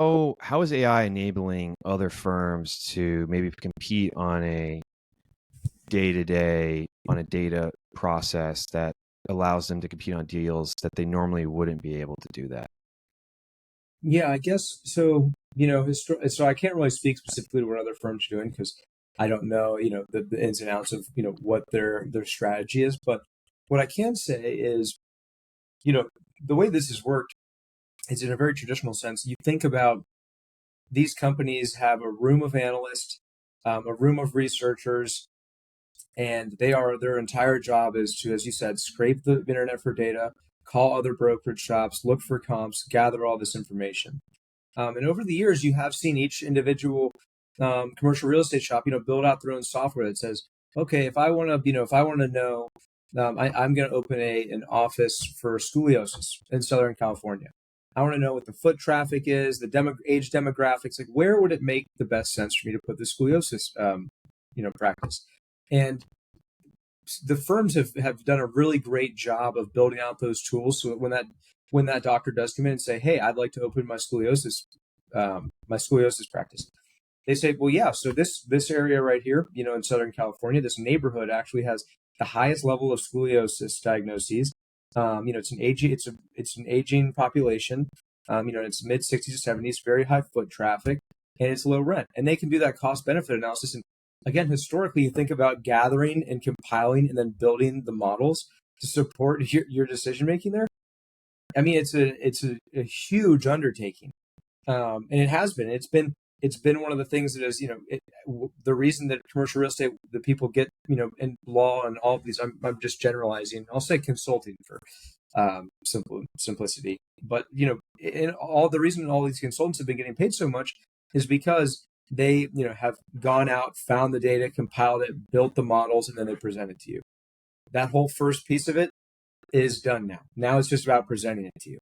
how is AI enabling other firms to maybe compete on a day-to-day, on a data process that allows them to compete on deals that they normally wouldn't be able to do that? Yeah, I guess so. So I can't really speak specifically to what other firms are doing because I don't know, the ins and outs of, what their strategy is. But what I can say is, you know, the way this has worked is in a very traditional sense. You think about these companies have a room of analysts, a room of researchers, and their entire job is to, as you said, scrape the internet for data, call other brokerage shops, look for comps, gather all this information. And over the years, you have seen each individual commercial real estate shop, build out their own software that says, okay, if I want to, know, I'm going to open an office for scoliosis in Southern California. I want to know what the foot traffic is, the age demographics. Like, where would it make the best sense for me to put the scoliosis, practice? And the firms have done a really great job of building out those tools. So when that doctor does come in and say, "Hey, I'd like to open my scoliosis practice," they say, "Well, yeah. So this area right here, in Southern California, this neighborhood actually has the highest level of scoliosis diagnoses. It's an aging population. It's mid 60s to 70s, very high foot traffic, and it's low rent. And they can do that cost benefit analysis. And again, historically, you think about gathering and compiling and then building the models to support your decision making there. I mean, it's a huge undertaking, and it has been. It's been one of the things that is, the reason that commercial real estate, the people get, in law and all of these, I'm just generalizing. I'll say consulting for simplicity. But, in all the reason all these consultants have been getting paid so much is because they, have gone out, found the data, compiled it, built the models, and then they present it to you. That whole first piece of it is done now. Now it's just about presenting it to you.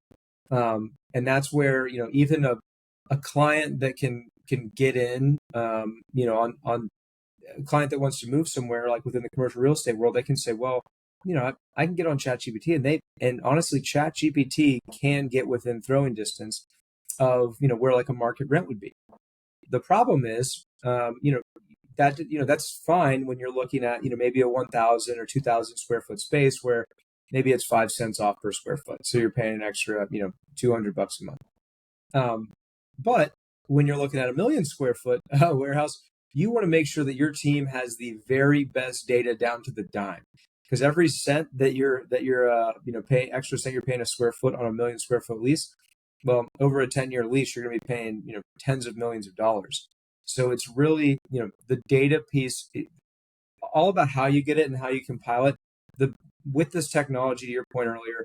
And that's where, even a client that can get in, on a client that wants to move somewhere, like within the commercial real estate world, they can say, well, I can get on ChatGPT, and honestly, ChatGPT can get within throwing distance of, where like a market rent would be. The problem is, that's fine when you're looking at, maybe a 1,000 or 2,000 square foot space where maybe it's 5 cents off per square foot. So you're paying an extra, $200 a month. But when you're looking at a 1,000,000 square foot warehouse, you want to make sure that your team has the very best data down to the dime. Because every cent that you're paying extra cent you're paying a square foot on a 1,000,000 square foot lease, well, over a 10-year lease, you're going to be paying, tens of millions of dollars. So it's really, the data piece, all about how you get it and how you compile it. With this technology, to your point earlier,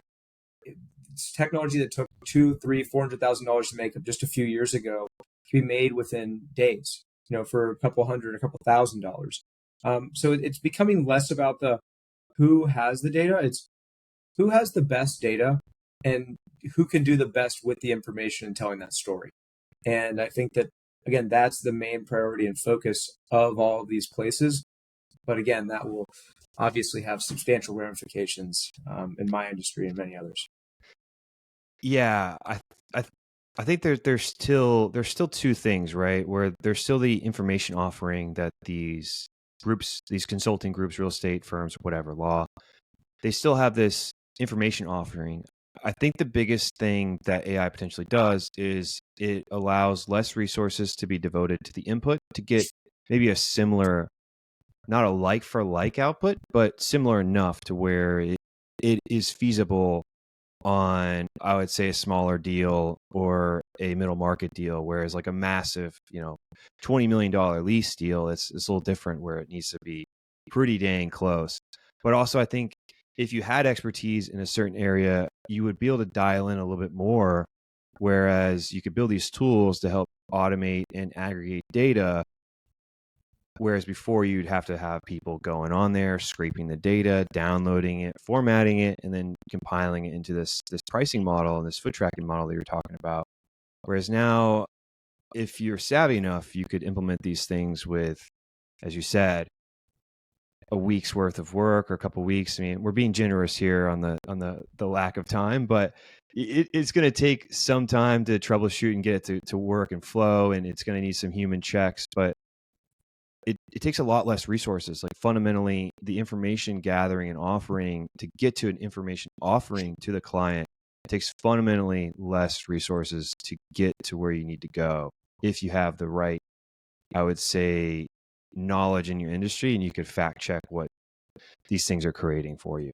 it's technology that took $200,000, $300,000, $400,000 to make up just a few years ago can be made within days, for a couple $100,000. So it's becoming less about the who has the data. It's who has the best data and who can do the best with the information and telling that story. And I think that, again, that's the main priority and focus of all of these places. But again, that will obviously have substantial ramifications in my industry and many others. Yeah, I think there's still two things, right? Where there's still the information offering that these groups, these consulting groups, real estate firms, whatever, law, they still have this information offering. I think the biggest thing that AI potentially does is it allows less resources to be devoted to the input to get maybe a similar, not a like for like output, but similar enough to where it is feasible on, I would say, a smaller deal or a middle market deal, whereas like a massive, $20 million lease deal, it's a little different where it needs to be pretty dang close. But also, I think if you had expertise in a certain area, you would be able to dial in a little bit more, whereas you could build these tools to help automate and aggregate data. Whereas before you'd have to have people going on there, scraping the data, downloading it, formatting it, and then compiling it into this pricing model and this foot tracking model that you're talking about. Whereas now, if you're savvy enough, you could implement these things with, as you said, a week's worth of work or a couple of weeks. I mean, we're being generous here on the lack of time, but it's going to take some time to troubleshoot and get it to work and flow, and it's going to need some human checks, but it takes a lot less resources. Like fundamentally, the information gathering and offering to get to an information offering to the client, it takes fundamentally less resources to get to where you need to go if you have the right, I would say, knowledge in your industry, and you could fact check what these things are creating for you.